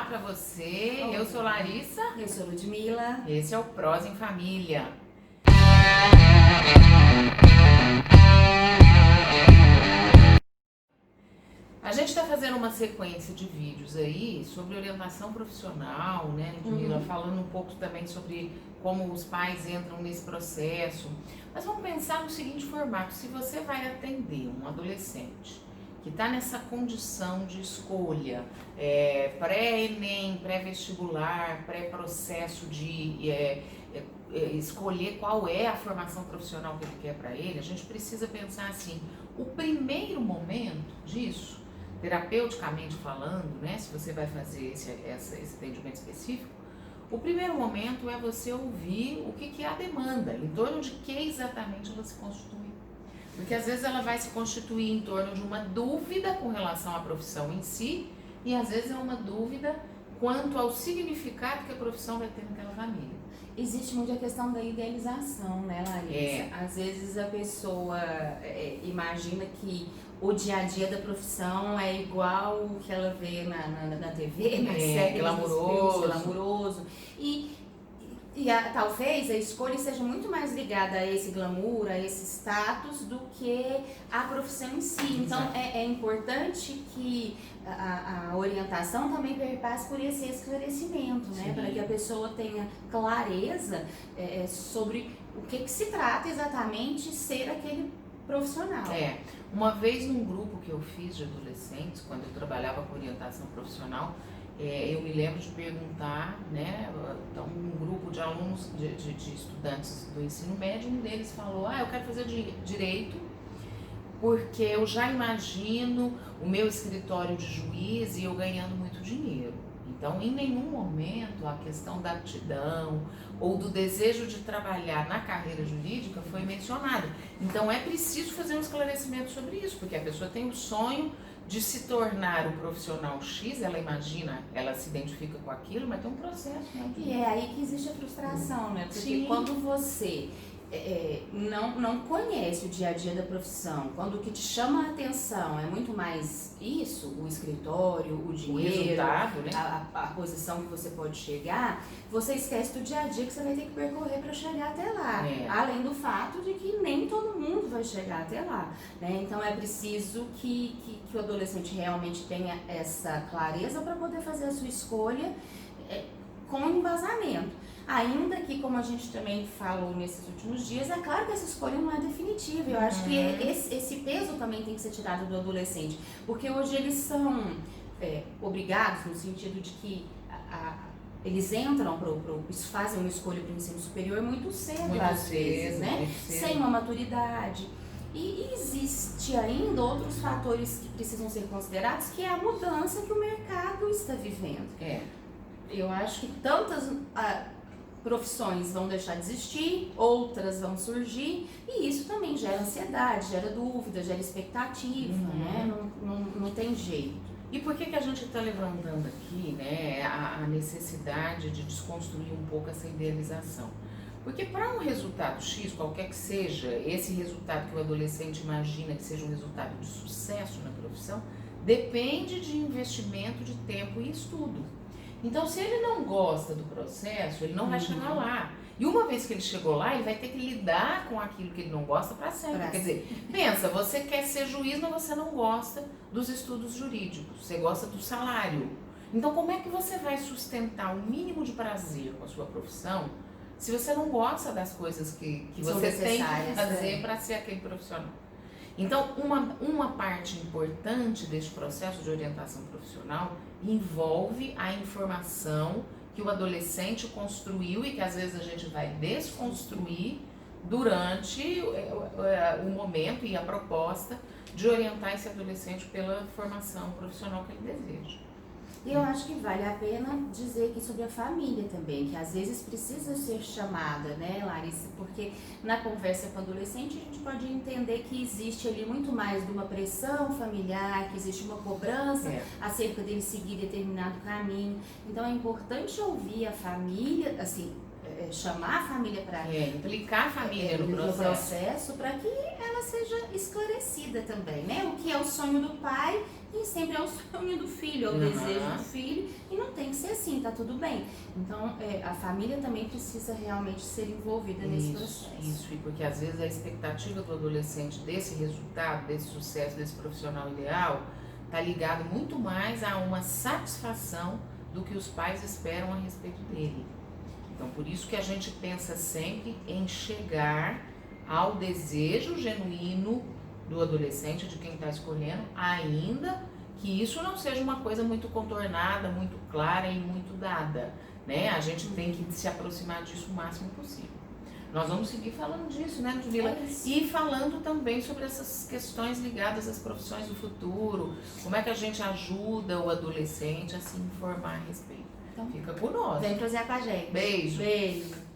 para você. Eu sou Larissa. Eu sou Ludmila. Esse é o Prosa em Família. A gente está fazendo uma sequência de vídeos aí sobre orientação profissional, né, Ludmila? Falando um pouco também sobre como os pais entram nesse processo. Mas vamos pensar no seguinte formato: se você vai atender um adolescente que está nessa condição de escolha, pré-ENEM, pré-vestibular, pré-processo de escolher qual é a formação profissional que ele quer para ele, a gente precisa pensar assim: o primeiro momento disso, terapeuticamente falando, né, se você vai fazer esse atendimento específico, o primeiro momento é você ouvir o que é a demanda, em torno de que exatamente ela se constitui. Porque às vezes ela vai se constituir em torno de uma dúvida com relação à profissão em si, e às vezes é uma dúvida quanto ao significado que a profissão vai ter naquela família. Existe muito a questão da idealização, né, Larissa? Às vezes a pessoa imagina que o dia a dia da profissão é igual o que ela vê na TV, na série, glamuroso. Talvez a escolha seja muito mais ligada a esse glamour, a esse status, do que a profissão em si. Então é importante que a orientação também perpasse por esse esclarecimento, né? Para que a pessoa tenha clareza sobre o que se trata exatamente ser aquele profissional. Uma vez num grupo que eu fiz de adolescentes, quando eu trabalhava com orientação profissional, eu me lembro de perguntar, né, então um grupo de alunos, de estudantes do ensino médio, um deles falou: eu quero fazer direito porque eu já imagino o meu escritório de juiz e eu ganhando muito dinheiro. Então, em nenhum momento a questão da aptidão ou do desejo de trabalhar na carreira jurídica foi mencionada. Então, é preciso fazer um esclarecimento sobre isso, porque a pessoa tem o sonho de se tornar um profissional X, ela imagina, ela se identifica com aquilo, mas tem um processo, né? E é aí que existe a frustração, né? Porque quando você não conhece o dia a dia da profissão, quando o que te chama a atenção é muito mais isso, o escritório, o dinheiro, o resultado, né? a posição que você pode chegar, você esquece do dia a dia que você vai ter que percorrer para chegar até lá. Além do fato de que nem todo mundo vai chegar até lá, né? Então é preciso que o adolescente realmente tenha essa clareza para poder fazer a sua escolha com embasamento. Ainda que, como a gente também falou nesses últimos dias, é claro que essa escolha não é definitiva. Eu acho que esse peso também tem que ser tirado do adolescente, porque hoje eles são obrigados, no sentido de que eles entram fazem uma escolha para o ensino superior muito cedo, às vezes, né? Sem uma maturidade. E existe ainda outros fatores que precisam ser considerados, que é a mudança que o mercado está vivendo. Eu acho que tantas profissões vão deixar de existir, outras vão surgir, e isso também gera ansiedade, gera dúvida, gera expectativa, né? Não tem jeito. E por que a gente está levantando aqui, né, a necessidade de desconstruir um pouco essa idealização? Porque para um resultado X, qualquer que seja, esse resultado que o adolescente imagina que seja um resultado de sucesso na profissão, depende de investimento de tempo e estudo. Então, se ele não gosta do processo, ele não vai chegar lá. E uma vez que ele chegou lá, ele vai ter que lidar com aquilo que ele não gosta para sempre. Quer dizer, pensa, você quer ser juiz, mas você não gosta dos estudos jurídicos, você gosta do salário. Então, como é que você vai sustentar o mínimo de prazer com a sua profissão se você não gosta das coisas que você tem que fazer para ser aquele profissional? Então, uma parte importante deste processo de orientação profissional envolve a informação que o adolescente construiu e que às vezes a gente vai desconstruir durante o momento e a proposta de orientar esse adolescente pela formação profissional que ele deseja. E eu acho que vale a pena dizer aqui sobre a família também, que às vezes precisa ser chamada, né, Larissa? Porque na conversa com o adolescente a gente pode entender que existe ali muito mais de uma pressão familiar, que existe uma cobrança acerca dele seguir determinado caminho. Então é importante ouvir a família, assim, chamar a família para implicar a família no processo para que ela seja esclarecida também, né? O que é o sonho do pai nem sempre é o sonho do filho, é o desejo do filho, e não tem tem que ser assim, tá tudo bem. Então, a família também precisa realmente ser envolvida nesse processo. Isso, e porque às vezes a expectativa do adolescente desse resultado, desse sucesso, desse profissional ideal, tá ligado muito mais a uma satisfação do que os pais esperam a respeito dele. Então, por isso que a gente pensa sempre em chegar ao desejo genuíno do adolescente, de quem está escolhendo, ainda que isso não seja uma coisa muito contornada, muito clara e muito dada, né? A gente tem que se aproximar disso o máximo possível. Nós vamos seguir falando disso, né, Ludmila? E falando também sobre essas questões ligadas às profissões do futuro, como é que a gente ajuda o adolescente a se informar a respeito. Então, fica conosco. Vem prosear com a gente. Beijo. Beijo.